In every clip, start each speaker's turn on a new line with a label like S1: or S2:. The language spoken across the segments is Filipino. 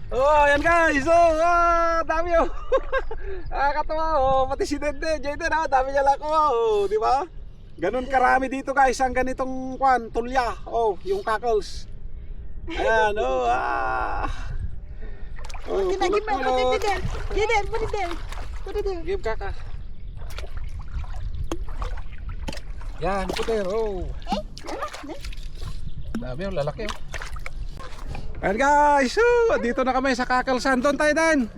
S1: Oh, yan guys. Oh, dami oh. Nakakatawa oh. Pati si Dede, Jaden oh, dami niya nakuha oh, di ba? Ganun karami dito guys, ang ganitong tulya. Oh, yung cockles. Ayan oh. Oh,
S2: Put it there. Jaden, put it there. Put it there.
S1: Give kaka. Yan, puter oh. Dami oh, lalaki oh. Ayan guys, dito na kami sa Kakalsan. Doon tayo din.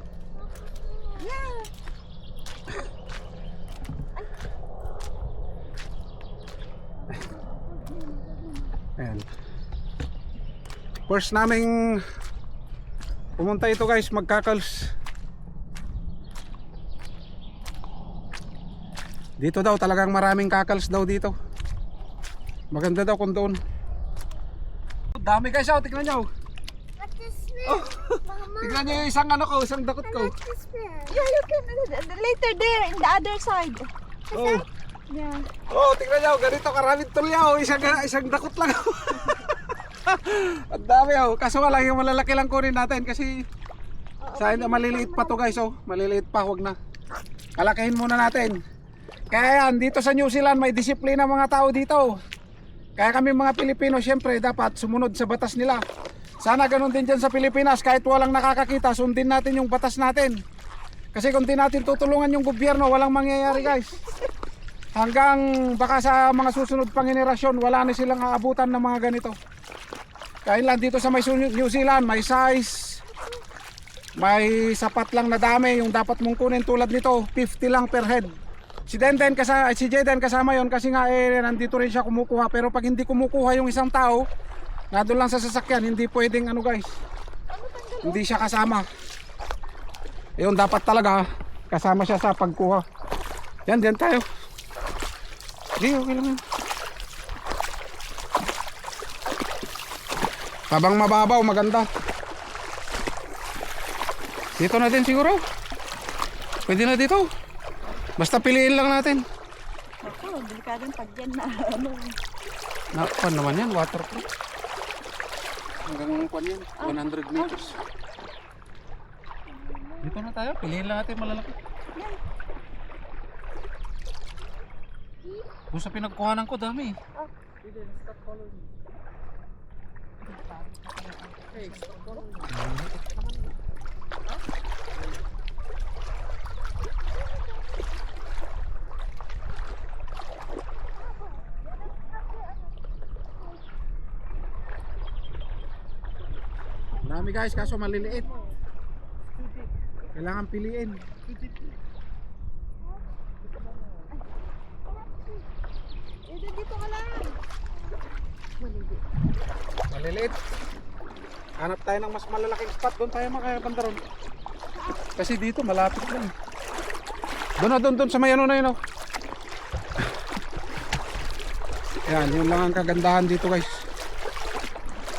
S1: Ayan. First naming pumunta ito guys, magkakals. Dito daw talagang maraming kakals daw dito. Maganda daw kung doon. Dami guys, tignan nyo. Oh, tignan nyo yung isang isang dakot ko.
S2: Yeah, you can later there in the other side.
S1: Oh.
S2: Yeah.
S1: Oh, tignan nyo, ganito karaming tulya oh, isang dakot lang. Ang dami oh, kaso wala yung malalaki lang kunin natin kasi sa maliliit pa to guys oh, maliliit pa, huwag na. Kalakihin muna natin. Kaya yan, dito sa New Zealand may disiplina mga tao dito. Kaya kami mga Pilipino syempre dapat sumunod sa batas nila. Sana ganun din dyan sa Pilipinas, kahit walang nakakakita, sundin natin yung batas natin. Kasi kung di natin tutulungan yung gobyerno, walang mangyayari guys. Hanggang baka sa mga susunod pang henerasyon, wala na silang aabutan ng mga ganito. Kaya lang dito sa New Zealand, may size, may sapat lang na dami yung dapat mong kunin tulad nito, 50 lang per head. Si Jaden kasama yon kasi nga nandito rin siya kumukuha, pero pag hindi kumukuha yung isang tao, nandun lang sa sasakyan, hindi pwedeng guys, hindi siya kasama. Yun dapat talaga kasama siya sa pagkuha. Yan, diyan tayo. Okay lang yan. Habang mababaw, maganda. Dito na din siguro. Pwede na dito. Basta piliin lang natin.
S2: Ako, delikadong pag yan na
S1: Nakpan naman yan, waterproof. Hanggang kwan yan, 100 meters. Dito na tayo, piliin lang natin malalaki. Doon sa pinagkuhanan ko, dami. Dami guys, kaso maliliit. Kailangan piliin.
S2: Dito ka lang.
S1: Maliliit. Hanap tayo ng mas malalaking spot. Doon tayo makabandaron. Kasi dito malapit lang. Doon sa may na yun. Yan, yun lang ang kagandahan dito guys.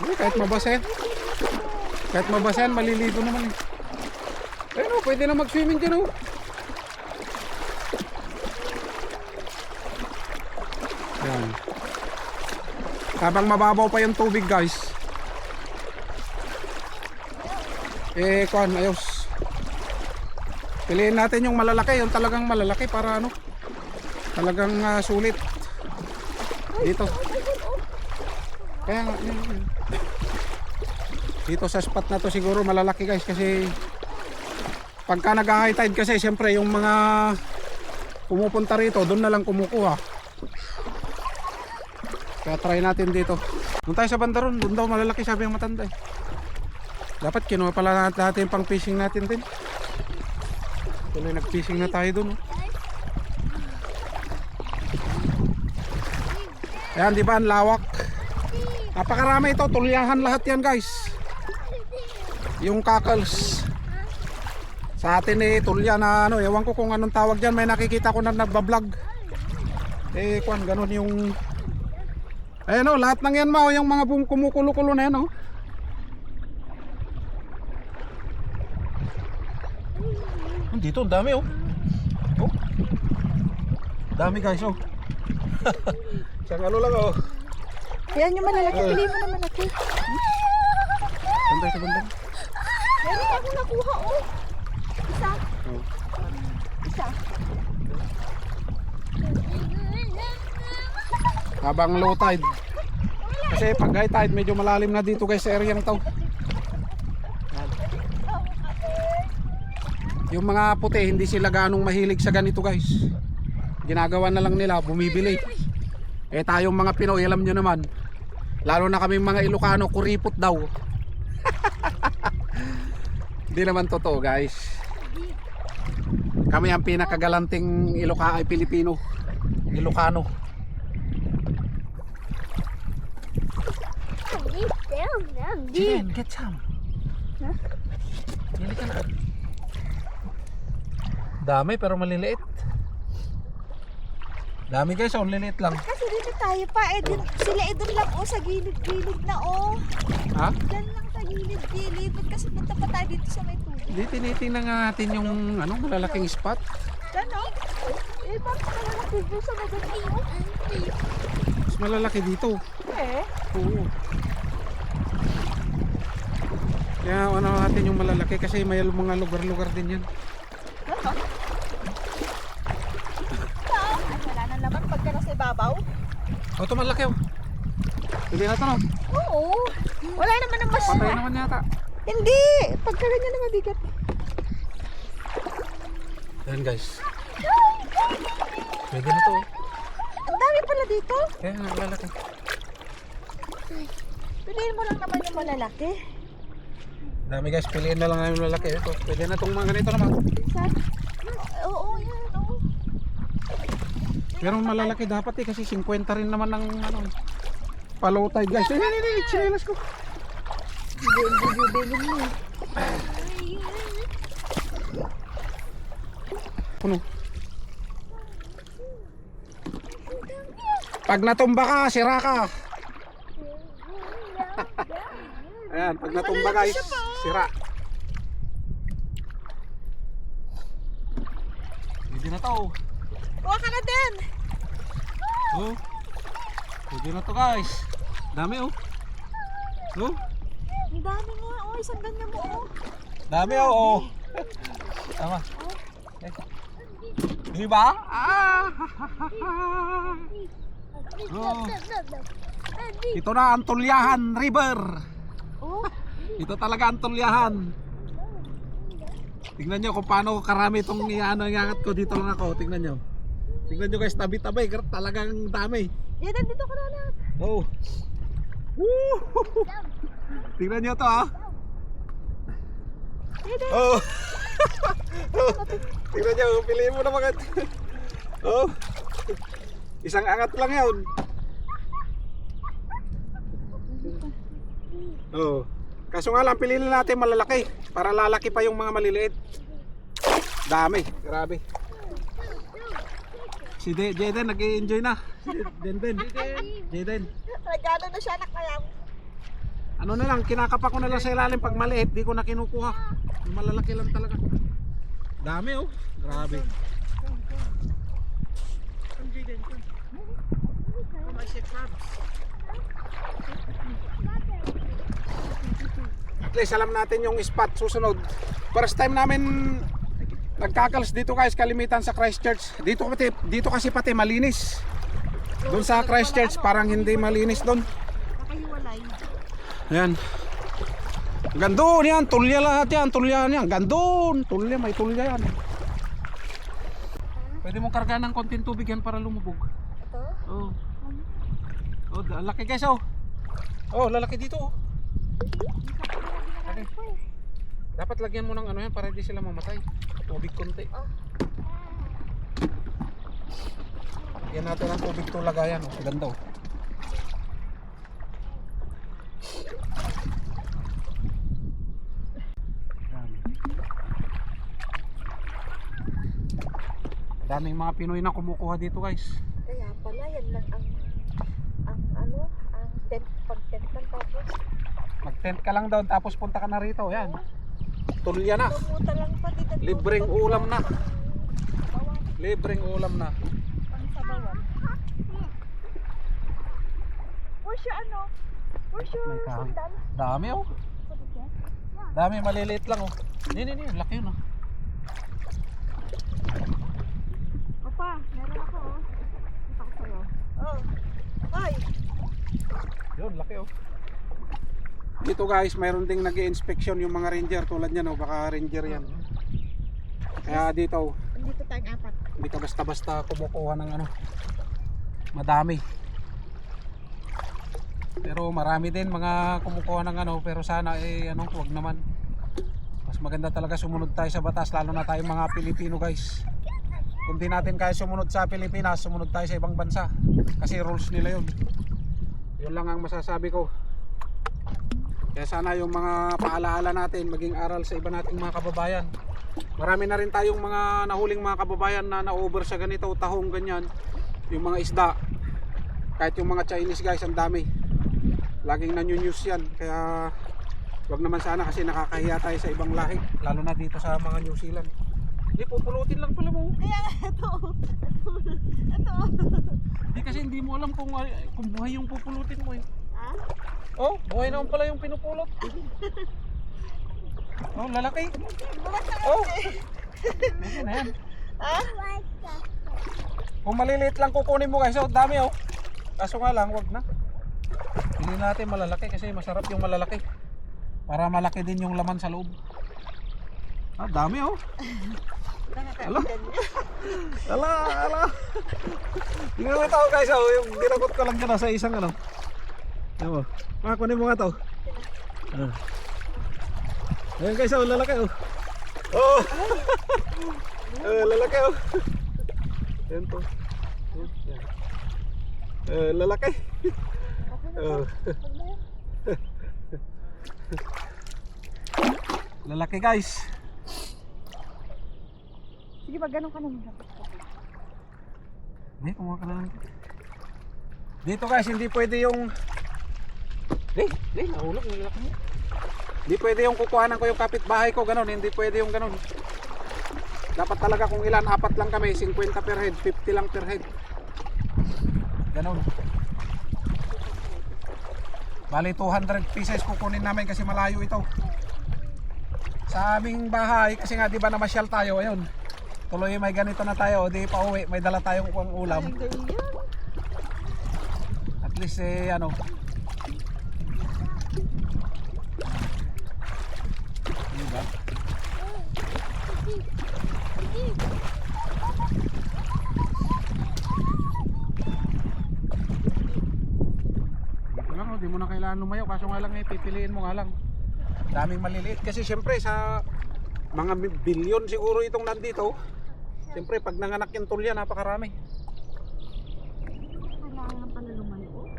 S1: Kahit mabasa yan, maliligo naman eh. Pero pwede na mag-swimming dyan oh. Yan. Habang mababaw pa yung tubig guys, ayos. Piliin natin yung malalaki, yung talagang malalaki para talagang sulit dito. Kaya nga yun. Dito sa spot na to siguro malalaki guys, kasi pagka nag-high tide kasi siyempre yung mga pumupunta rito doon na lang kumukuha. Kaya try natin dito. Doon tayo sa bandaron, doon daw malalaki sabi yung matanda eh. Dapat kinuha pala natin pang fishing natin din. Tuloy nag-fishing na tayo doon. Ayan, di ba ang lawak? Napakarami ito, tulyahan lahat yan guys. Yung cockles. Sa atin tulya na ewan ko kung anong tawag dyan. May nakikita ko na nagbablog. Ganun yung ayan lahat ng yan yung mga kumukulo-kulo na yan Dito, ang dami dami guys Isang lang
S2: Ayan yung malalaki, pili mo na malaki.
S1: Banda sa banda.
S2: Meron ako nakuha, oh. Isa.
S1: Oh.
S2: Isa.
S1: Habang low tide. Kasi pag high tide medyo malalim na dito guys sa area na to. Yung mga puti hindi sila ganong mahilig sa ganito guys. Ginagawa na lang nila bumibili. Eh tayong mga Pinoy alam nyo naman, lalo na kaming mga Ilocano, kuripot daw. Hindi naman totoo guys. Kami ang pinakagalanting Pilipino, Ilocano. Jen, get some.
S2: Huh?
S1: Pili ka na. Dami pero maliliit. Dami guys, oh, liliit lang.
S2: Kasi dito tayo pa, sila doon lang, oh, sa gilid-gilid na, oh.
S1: Ha?
S2: Diyan lang sa gilid-gilid. Ba't kasi punta pa tayo dito sa may tubig?
S1: Di tinitingnan nga natin yung malalaking spot.
S2: Diyan, oh. Eh, bakit ka na nakubo sa maganda, oh?
S1: Mas malalaki dito.
S2: Eh?
S1: Oo. Kaya natin yung malalaki kasi may mga lugar-lugar din yan.
S2: Wala na naman pagka nasa ibabaw.
S1: O ito malaki oh. Hindi na ito no?
S2: Oo. Wala naman ang mas...
S1: Patay naman yata.
S2: Hindi! Pagka ganyan na mabigat.
S1: Ayan guys. Pwede na to oh.
S2: Ang dami pala dito.
S1: Kaya nga malalaki.
S2: Piliin mo lang naman yung malalaki.
S1: Dami guys, piliin na lang namin yung malalaki. Ito, pwede na itong mga ganito naman.
S2: Saan? Oo, yan. Oo.
S1: Pero malalaki dapat eh kasi 50 rin naman ng palow tide guys. Ay, chinelas ko.
S2: Bibigyan mo.
S1: Puno. Pag natumba ka, sira ka. Ayan, pag natumba guys, sira. Pwede na to.
S2: Kuha ka na din.
S1: Oh. Pwede na to guys. Dami oh. Oh.
S2: Ang dami nga. Oh, isang ganyan mo. Oh.
S1: Dami oh. Oh. Tama. Eh. Diba? Ah. Oh. Ito na ang Tulyahan River.
S2: Oh.
S1: Ito talaga ang Tulyahan. Tingnan nyo kung paano karami itong iangat ko. Dito lang ako. Tingnan nyo. Tingnan nyo guys, tabi-tabi. Talagang dami.
S2: Yan, nandito ka na lahat.
S1: Oh. Woo! Tingnan nyo to ha. Oh. Tingnan nyo, piliin mo na mga. Oh. Isang angat lang yun. Oh. Kaso nga lang, piliin natin malalaki para lalaki pa yung mga maliliit. Dami, grabe. Si Jaden nag-i-enjoy na. Jaden.
S2: Nagano na siya nakayam.
S1: Ano na lang, kinakapa ko na lang sa ilalim pag maliit, di ko na kinukuha. Yung malalaki lang talaga. Dami oh, grabe. At least alam natin yung spot susunod. First time namin nagkakals dito guys, kalimitan sa Christchurch. Dito kasi pati malinis. Doon sa Christchurch parang hindi malinis doon.
S2: Nakahiwalay.
S1: Ayan. Gandun yan, tulya lahat yan, tulya yan. Gandun, tulya, may tulya yan. Pwede mong kargaan ng konting tubig yan para lumubog.
S2: Ito?
S1: Oh. Oh, laki guys oh. Oh, lalaki dito oh. Okay. Dapat lagyan mo ng ano yan para hindi sila mamatay. Tubig konti. Lagyan natin ng tubig to lagayan oh. Ganda oh. Daming mga Pinoy na kumukuha dito guys.
S2: Kaya pala yan lang ang tent, pag-tent lang tapos.
S1: Mag-tent ka lang doon tapos punta ka na rito. Yan. Tulya na.
S2: Tumuta lang pa dito.
S1: Libreng ulam na. Libreng ulam na.
S2: Pang sabawan. Where's your
S1: May kahoy.
S2: sandal?
S1: Dami oh. Dami, maliliit lang oh. Ni, laki yun oh.
S2: Opa, meron ako oh. Ito ko sa'yo. Oh. Ay!
S1: Yun, laki oh. Dito guys, mayroon ding nag-i-inspection yung mga ranger tulad niyan oh, baka ranger yan. Kaya dito,
S2: Dito tayong apat.
S1: hindi ka basta-basta kumukuha ng ano, madami. Pero marami din mga kumukuha ng ano, pero sana ano, wag naman. Mas maganda talaga sumunod tayo sa batas, lalo na tayong mga Pilipino guys. Kung di natin kaya sumunod sa Pilipinas, sumunod tayo sa ibang bansa. Kasi rules nila yun. Yun lang ang masasabi ko. Kaya sana yung mga paalaala natin maging aral sa iba nating mga kababayan. Marami na rin tayong mga nahuling mga kababayan na na-over sa ganito, tahong ganyan. Yung mga isda. Kahit yung mga Chinese guys, ang dami. Laging na-news yan. Kaya wag naman sana kasi nakakahiya tayo sa ibang lahi. Lalo na dito sa mga New Zealand. Hindi, pupulutin lang pala mo.
S2: Kaya ito. Ito.
S1: Hindi kasi hindi mo alam kung buhay yung pupulutin mo eh.
S2: Ha?
S1: Oh, buhay naman pala yung pinupulot. Oh, lalaki. Oh. Ayan na yan.
S2: Ha?
S1: Kung maliliit lang kukunin mo guys, oh, dami oh. Kaso nga lang, wag na. Hindi natin malalaki kasi masarap yung malalaki. Para malaki din yung laman sa loob. Ah, dami oh.
S2: Nakakailan niya.
S1: Ala. Tingnan mo ito guys, oh, yung dinakot ko lang dyan sa isang ano. Ayan mo. Kunin mo nga ito. Ayan guys, oh, lalaki oh. Oh. Lalaki oh. Ayan to. Lalaki. Lalaki guys.
S2: Sige ba, ganun ka naman.
S1: Hindi, kumuha ka na lang. Dito guys, hindi pwede yung nahulog yung lalaki niya. Hindi pwede yung kukuhanan ko yung kapitbahay ko, ganun. Hindi pwede yung ganun. Dapat talaga kung ilan, 4 lang kami, 50 per head, 50 lang per head. Ganun. Bali 200 pieces kukunin namin kasi malayo ito. Sa aming bahay, kasi nga di ba namasyal tayo, ayun. Tuloy may ganito na tayo, di pa uwi, may dala tayong ulam. At least ano. Diba? Dito lang, di mo na kailangan lumayo, kaso nga lang pipiliin mo nga lang. Daming maliliit kasi syempre sa mga bilyon siguro itong nandito. Syempre pag nanganak yung tulya, napakarami.
S2: Kailangan pala lumayo.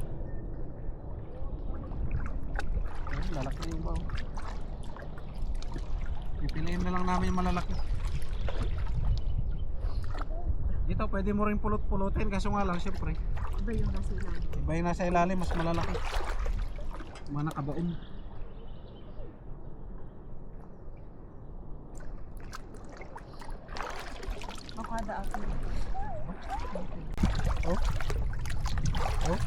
S1: Lalaki yung bao. Pipiliin na lang namin yung malalaki. Dito pwede mo rin pulot-pulutin, kaso nga lang syempre
S2: Iba yung nasa ilalim.
S1: iba yung nasa ilalim, mas malalaki. Mga nakabaon.
S2: Makada ako.
S1: Oh. Oh.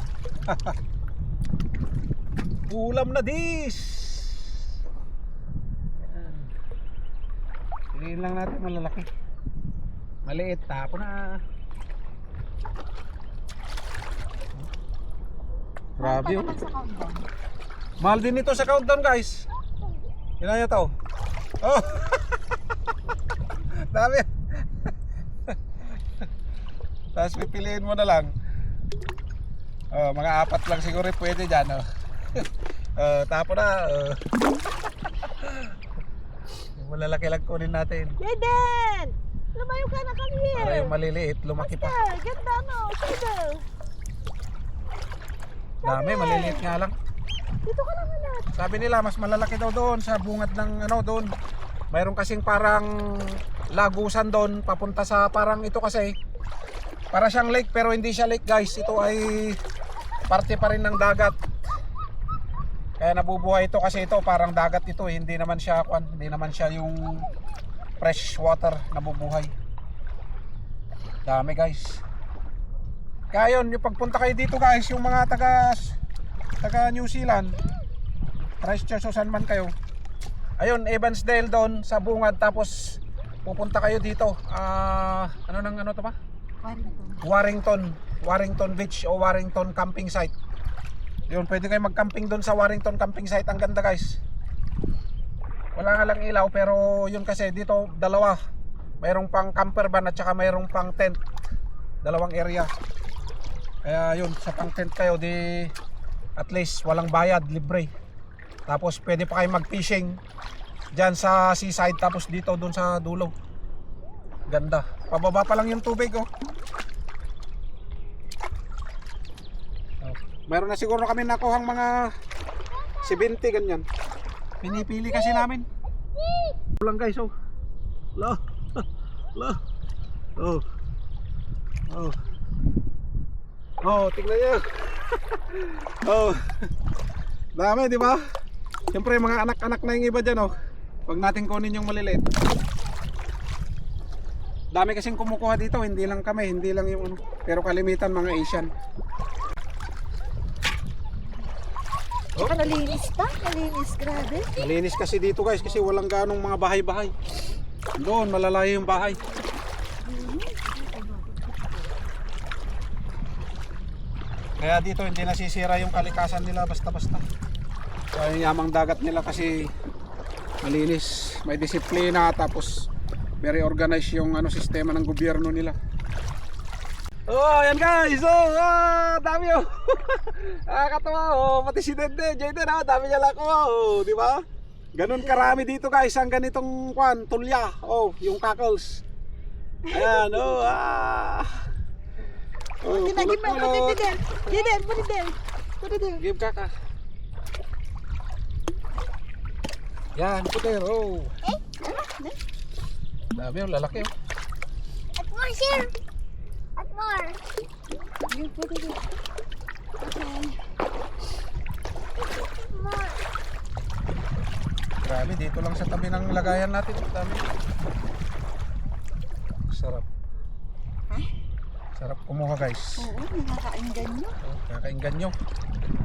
S1: Ulam na dis. Piliin lang natin malalaki. Maliit, tapo na. Grabe yun.
S2: Sa countdown.
S1: Mahal din ito sa countdown guys. Ilan nyo to? Oh. Dami. Tapos pipiliin mo na lang. Oh, mga 4 lang siguro pwede dyan. Oh. Tapo na. Yung malalaki lang kunin natin.
S2: Jaden! Lumayo ka na, come here!
S1: Para yung maliliit, lumaki pa.
S2: Master, ganda no, Shadow!
S1: Dami, maliliit nga lang.
S2: Dito ka naman at.
S1: Sabi nila mas malalaki daw doon sa bungad ng ano doon. Mayroon kasing parang lagusan doon papunta sa parang ito kasi para siyang lake pero hindi siya lake guys. Ito ay parte pa rin ng dagat. Kaya nabubuhay ito kasi ito parang dagat ito, hindi naman siya hindi naman siya yung fresh water nabubuhay. Dami guys. Kaya yun, yung pagpunta kayo dito guys, yung mga taga New Zealand, Christchurch o saan man kayo, Ayun, Evansdale doon sa bungad, tapos pupunta kayo dito. Ano nang ano to ba? Warrington Beach o Warrington Camping Site. Yun, pwede kayo mag-camping doon sa Warrington Camping Site. Ang ganda guys. Wala nga lang ilaw, pero yun kasi dito dalawa. Mayroong pang camper van at saka mayroong pang tent. Dalawang area. Kaya yun, sa pang tent kayo di at least walang bayad, libre. Tapos pwede pa kayo mag-fishing dyan sa seaside, tapos dito doon sa dulo. Ganda. Pababa pa lang yung tubig oh. Meron na siguro kami nakuhang mga 70 ganyan. Pinipili kasi namin. Lang guys oh. La. La. Oh. Oh. Oh, tingnan niyo. Oh. Dami, di ba? Siyempre mga anak-anak na yung iba dyan oh. Huwag natin kunin yung maliliit. Dami kasing kumukuha dito, hindi lang kami, hindi lang yung ano. Pero kalimitan mga Asian.
S2: Oh. Nalinis pa? Nalinis, grabe.
S1: Malinis kasi dito guys, kasi walang ganong mga bahay-bahay. Doon, malalayo yung bahay. Kaya dito hindi nasisira yung kalikasan nila basta-basta. Kaya yung yamang dagat nila kasi malinis, may disiplina, tapos very organized yung ano sistema ng gobyerno nila. Oh, ayan guys. Oh, dami oh. Nakakatawa oh, pati si Dede, Jaden oh, dami niya lang oh, di ba? Ganun karami dito guys, ang ganitong kwan, tulya. Oh, yung cockles. Ayan oh. Oh, kulot-kulot. Give kaka. Yan, puter, oh. Dami yung lalaki oh.
S3: At more, sir. At more. More.
S1: Grabe, dito lang sa tabi ng lagayan natin. Dami. Sarap. Sarap kumuha guys.
S2: Oo, nakakainggan nyo.
S1: Oh, kakainggan nyo.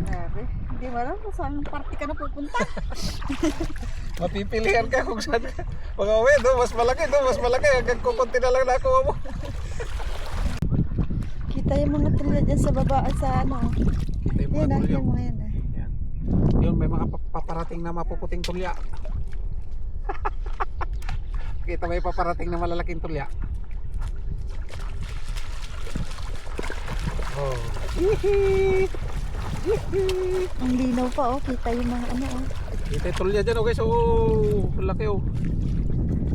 S2: Grabe. Hindi mo alam kung saan party ka na pupunta.
S1: Mapipilihan ka kung saan ka. Pag-uwi, doon mas malaki, doon mas malaki. Hanggang kukunti na lang nakuha mo.
S2: Kita yung mga tulad dyan sa baba, sa ano.
S1: Ito yung mga
S2: Yan ah,
S1: tulya.
S2: yung mga yan ah.
S1: Yan. Yun, may mga paparating na mapuputing tulya. Kita may paparating na malalaking tulya. Oh. Hihi. Hihi.
S2: Ang linaw pa oh, kita yung mga ano oh.
S1: Kita yung tulya dyan oh guys. Oh, laki oh.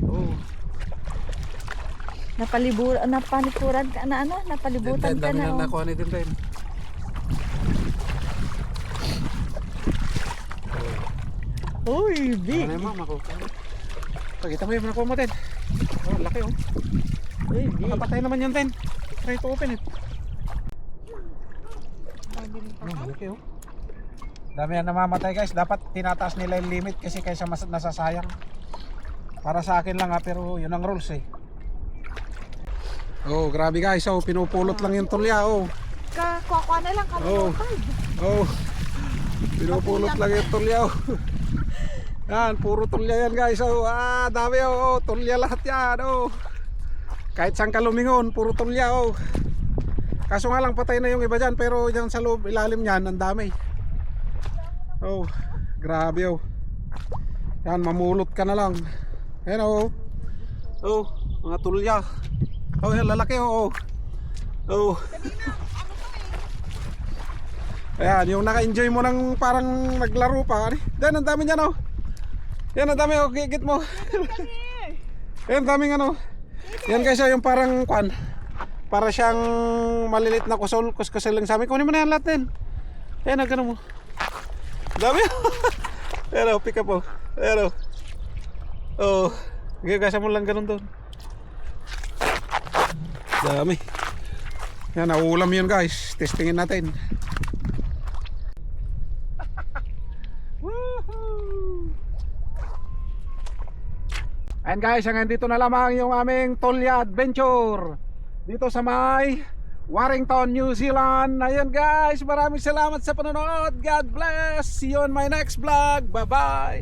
S1: Oh.
S2: Napalikuran ka na ano, napalibutan ka
S1: Dami
S2: na
S1: na
S2: oh.
S1: nakuha ni din rin.
S2: Uy, big.
S1: Ano naman ako? Pagkita mo yung nakuha mo din. Oh, laki oh.
S2: Uy, big.
S1: Nakapatay naman yan din. Try to open it.
S2: Dami rin pa.
S1: Oh, laki oh. Dami yan namamatay guys. Dapat tinataas nila yung limit kasi kaysa nasasayang. Para sa akin lang ha, pero yun ang rules eh. Oh, grabe guys. Oh, pinupulot lang yung tulya oh.
S2: Kuha na lang kami.
S1: Oh. Oh. Pinupulot lang yung tulya oh. Yan, puro tulya yan guys. Oh, dami oh. Tulya lahat yan oh. Kahit saan ka lumingon, puro tulya oh. Kaso nga lang patay na yung iba dyan, pero dyan sa loob, ilalim niyan, ang dami. Oh, grabe oh. Yan, mamulot ka na lang. Ayan oh. Oh, mga tulya. Oh, yan, lalaki oh. Oh. Ayan, yung naka-enjoy mo ng parang naglaro pa. Yan, ang dami niyan oh. Yan, ang dami oh, gigit mo. Yan, ang daming ano. Yan guys, yung parang kwan. Para siyang malilit na kusol, kuskusel lang sa amin. Kunin mo na yan lahat din. Ayan, ang gano'n mo. Dami oh. Ayan oh, pick up oh. Ayan oh. Oh, gagasa mo lang gano'n doon. Dami. Yan, nauulam yun guys. Testingin natin. Ayan guys, hanggang dito na lamang yung aming Tulya Adventure dito sa may Warrington, New Zealand. Ayan guys, maraming salamat sa panonood. God bless. See you on my next vlog. Bye bye.